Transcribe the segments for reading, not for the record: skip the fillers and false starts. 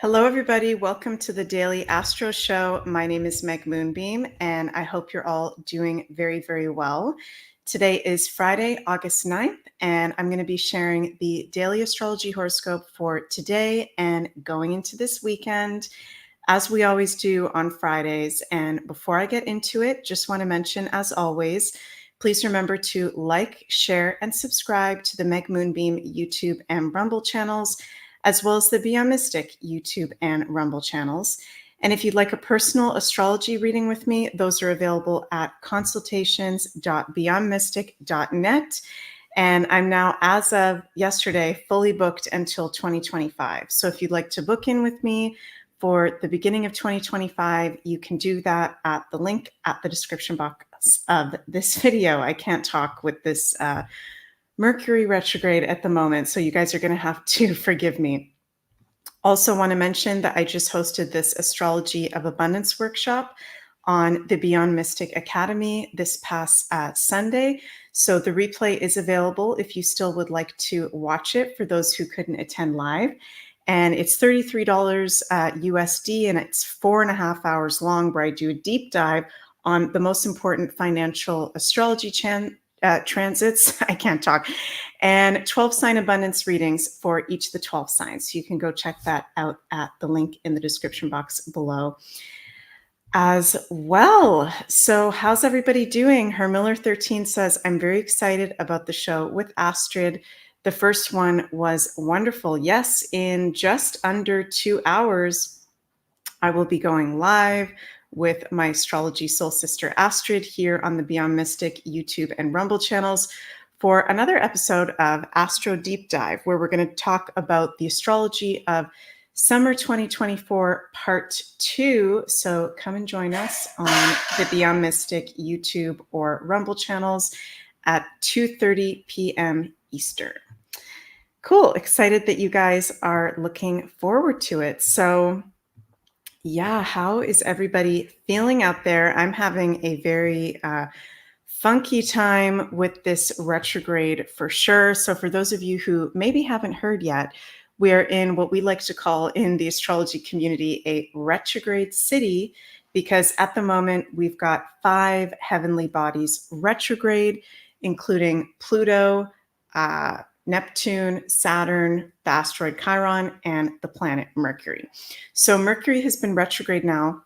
Hello, everybody. Welcome to the Daily Astro Show. My name is Meg Moonbeam, and I hope you're all doing very, very well. Today is Friday, August 9th, and I'm going to be sharing the daily astrology horoscope for today and going into this weekend, as we always do on Fridays. And before I get into it, just want to mention, as always, please remember to like, share, and subscribe to the Meg Moonbeam YouTube and Rumble channels, as well as the Beyond Mystic YouTube and Rumble channels. And if you'd like a personal astrology reading with me, those are available at consultations.beyondmystic.net. And I'm now, as of yesterday, fully booked until 2025. So if you'd like to book in with me for the beginning of 2025, you can do that at the link at the description box of this video. I can't talk with this Mercury retrograde at the moment, so you guys are going to have to forgive me. Also want to mention that I just hosted this Astrology of Abundance workshop on the Beyond Mystic Academy this past Sunday. So the replay is available if you still would like to watch it for those who couldn't attend live. And it's $33 USD, and it's 4.5 hours long, where I do a deep dive on the most important financial astrology transits, I can't talk, and 12 sign abundance readings for each of the 12 signs. So you can go check that out at the link in the description box below as well. So how's everybody doing? Her Miller 13 says, I'm very excited about the show with Astrid. The first one was wonderful. Yes, in just under 2 hours, I will be going live with my astrology soul sister Astrid here on the Beyond Mystic YouTube and Rumble channels for another episode of Astro Deep Dive, where we're going to talk about the astrology of summer 2024 part 2. So come and join us on the Beyond Mystic YouTube or Rumble channels at 2:30 p.m. Eastern. Cool. Excited that you guys are looking forward to it. So yeah, how is everybody feeling out there? I'm having a very funky time with this retrograde for sure. So for those of you who maybe haven't heard yet, we're in what we like to call in the astrology community a retrograde city, because at the moment we've got 5 heavenly bodies retrograde, including Pluto, Neptune, Saturn, the asteroid Chiron, and the planet Mercury. So Mercury has been retrograde now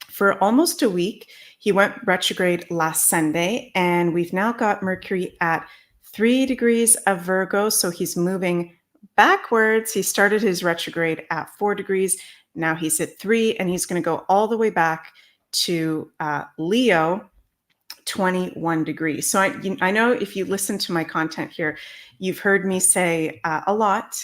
for almost a week. He went retrograde last Sunday, and we've now got Mercury at 3 degrees of Virgo. So he's moving backwards. He started his retrograde at 4 degrees. Now he's at 3, and he's going to go all the way back to Leo, 21 degrees. So I know if you listen to my content here, you've heard me say a lot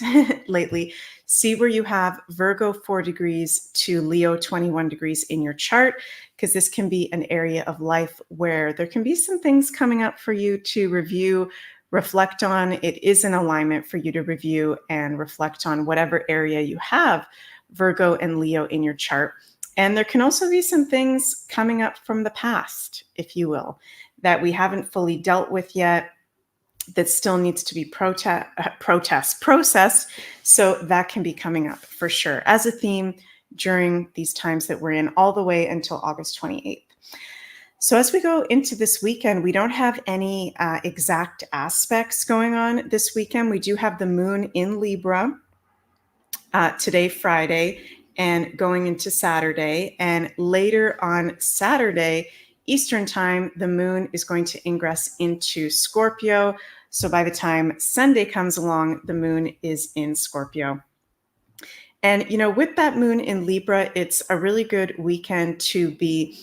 lately, see where you have Virgo 4 degrees to Leo 21 degrees in your chart, because this can be an area of life where there can be some things coming up for you to review, reflect on. It is an alignment for you to review and reflect on whatever area you have Virgo and Leo in your chart. And there can also be some things coming up from the past, if you will, that we haven't fully dealt with yet, that still needs to be processed. So that can be coming up for sure as a theme during these times that we're in, all the way until August 28th. So as we go into this weekend, we don't have any exact aspects going on this weekend. We do have the moon in Libra today, Friday, and going into Saturday. And later on Saturday, Eastern time, the moon is going to ingress into Scorpio. So by the time Sunday comes along, the moon is in Scorpio. And, with that moon in Libra, it's a really good weekend to be,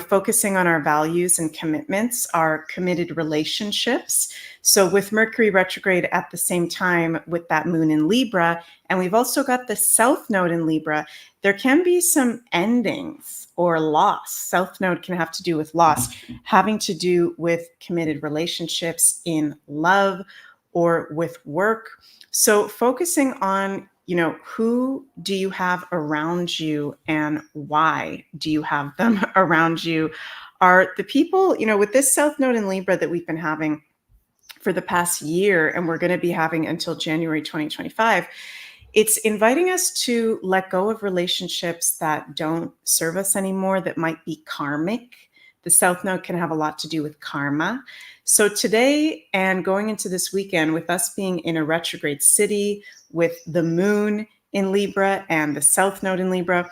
focusing on our values and commitments, our committed relationships. So with Mercury retrograde at the same time with that moon in Libra, and we've also got the South Node in Libra, there can be some endings or loss. South Node can have to do with loss, having to do with committed relationships in love or with work. So focusing on, who do you have around you and why do you have them around you, are the people, with this South Node in Libra that we've been having for the past year, and we're going to be having until January 2025, It's inviting us to let go of relationships that don't serve us anymore, that might be karmic. The South Node can have a lot to do with karma. So today and going into this weekend, with us being in a retrograde city, with the moon in Libra and the South Node in Libra,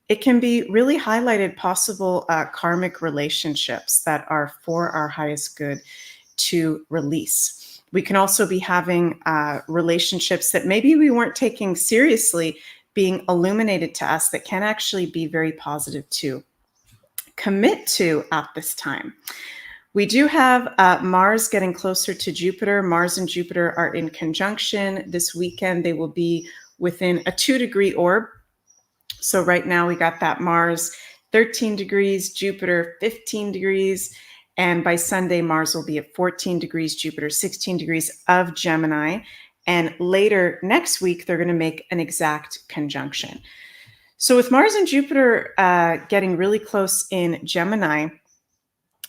it can be really highlighted possible karmic relationships that are for our highest good to release. We can also be having relationships that maybe we weren't taking seriously being illuminated to us that can actually be very positive to commit to at this time. We do have Mars getting closer to Jupiter. Mars and Jupiter are in conjunction this weekend. They will be within a 2-degree orb. So right now we got that Mars 13 degrees, Jupiter 15 degrees. And by Sunday, Mars will be at 14 degrees, Jupiter 16 degrees of Gemini. And later next week, they're going to make an exact conjunction. So with Mars and Jupiter getting really close in Gemini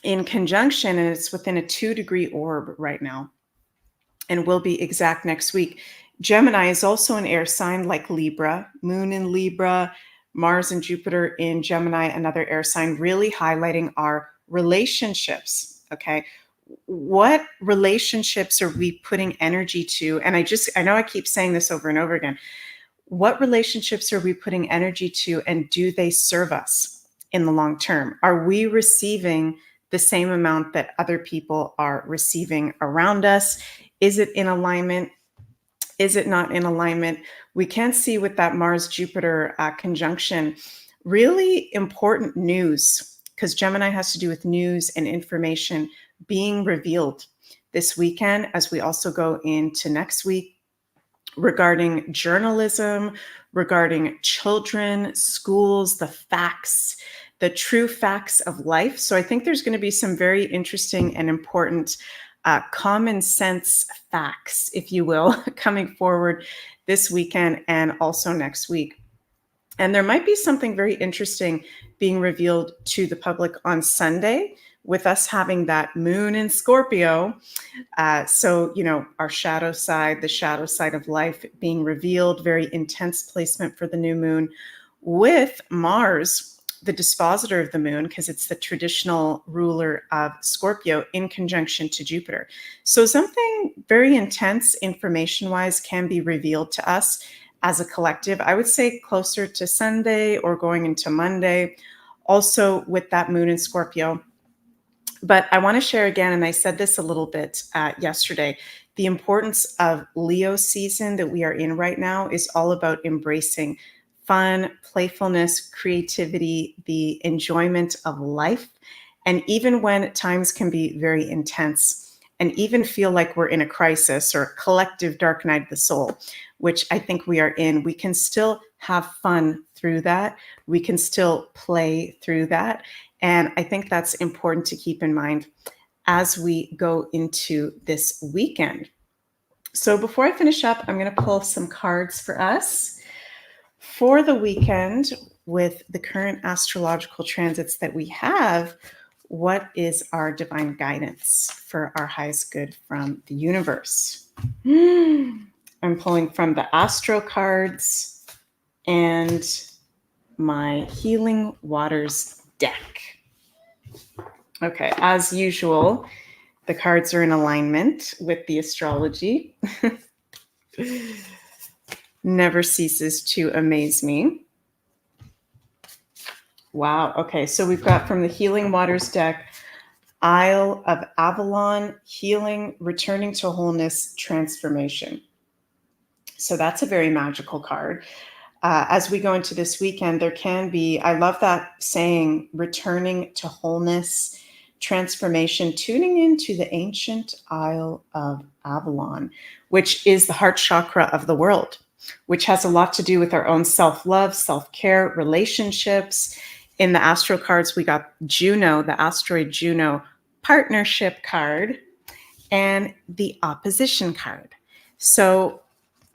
in conjunction, and it's within a 2-degree orb right now, and will be exact next week. Gemini is also an air sign like Libra, Moon in Libra, Mars and Jupiter in Gemini, another air sign, really highlighting our relationships. Okay. What relationships are we putting energy to? And I know I keep saying this over and over again. What relationships are we putting energy to, and do they serve us in the long term? Are we receiving the same amount that other people are receiving around us? Is it in alignment? Is it not in alignment? We can see with that Mars-Jupiter conjunction, really important news, because Gemini has to do with news and information being revealed this weekend, as we also go into next week, regarding journalism, regarding children, schools, the facts, the true facts of life. So I think there's going to be some very interesting and important common sense facts, if you will, coming forward this weekend and also next week. And there might be something very interesting being revealed to the public on Sunday, with us having that moon in Scorpio. So, our shadow side, the shadow side of life being revealed, very intense placement for the new moon, with Mars, the dispositor of the moon, because it's the traditional ruler of Scorpio, in conjunction to Jupiter. So something very intense information-wise can be revealed to us as a collective. I would say closer to Sunday or going into Monday, also with that moon in Scorpio. But I want to share again, and I said this a little bit yesterday, the importance of Leo season that we are in right now is all about embracing fun, playfulness, creativity, the enjoyment of life. And even when times can be very intense and even feel like we're in a crisis or a collective dark night of the soul, which I think we are in, we can still have fun through that. We can still play through that. And I think that's important to keep in mind as we go into this weekend. So before I finish up, I'm going to pull some cards for us for the weekend with the current astrological transits that we have. What is our divine guidance for our highest good from the universe? I'm pulling from the Astro cards and my Healing Waters deck. Okay, as usual, the cards are in alignment with the astrology. Never ceases to amaze me. Wow. Okay. So we've got from the Healing Waters deck, Isle of Avalon, healing, returning to wholeness, transformation. So that's a very magical card. As we go into this weekend, there can be, I love that saying, returning to wholeness, transformation, tuning into the ancient Isle of Avalon, which is the heart chakra of the world, which has a lot to do with our own self-love, self-care, relationships. In the astro cards, we got Juno, the asteroid Juno partnership card, and the opposition card. So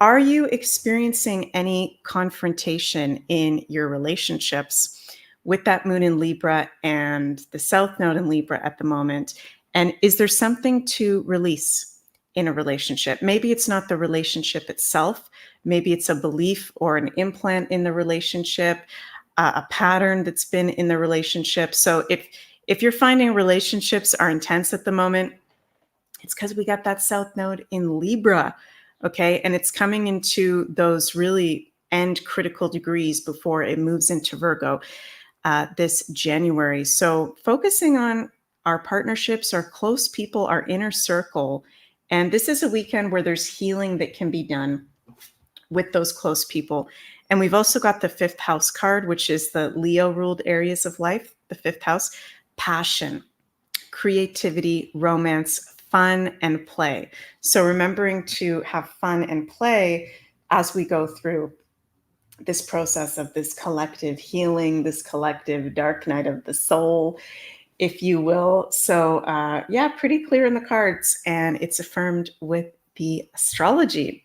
are you experiencing any confrontation in your relationships with that moon in Libra and the South Node in Libra at the moment? And is there something to release in a relationship. Maybe it's not the relationship itself. Maybe it's a belief or an implant in the relationship, a pattern that's been in the relationship. So if you're finding relationships are intense at the moment, it's because we got that South Node in Libra, okay? And it's coming into those really end critical degrees before it moves into Virgo this January. So focusing on our partnerships, our close people, our inner circle. And this is a weekend where there's healing that can be done with those close people. And we've also got the fifth house card, which is the Leo ruled areas of life, the fifth house, passion, creativity, romance, fun, and play. So remembering to have fun and play as we go through this process of this collective healing, this collective dark night of the soul, if you will. So yeah, pretty clear in the cards, and it's affirmed with the astrology.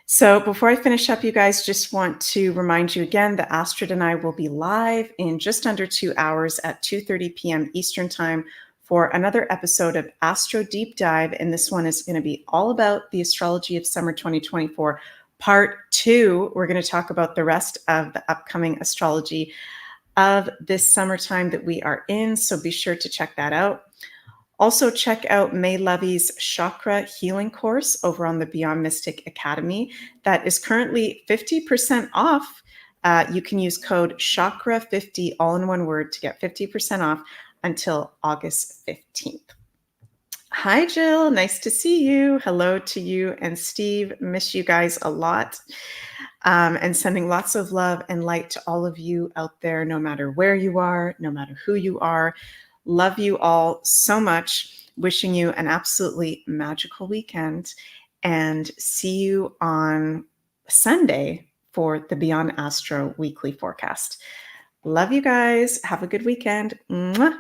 So before I finish up, you guys, just want to remind you again that Astrid and I will be live in just under 2 hours at 2:30 p.m. Eastern Time for another episode of Astro Deep Dive. And this one is going to be all about the astrology of summer 2024. Part 2, we're going to talk about the rest of the upcoming astrology of this summertime that we are in. So be sure to check that out. Also, check out May Levy's Chakra Healing course over on the Beyond Mystic Academy. That is currently 50% off. You can use code CHAKRA50, all in one word, to get 50% off until August 15th. Hi, Jill. Nice to see you. Hello to you and Steve. Miss you guys a lot. And sending lots of love and light to all of you out there, no matter where you are, no matter who you are. Love you all so much. Wishing you an absolutely magical weekend, and see you on Sunday for the Beyond Astro weekly forecast. Love you guys. Have a good weekend. Mwah.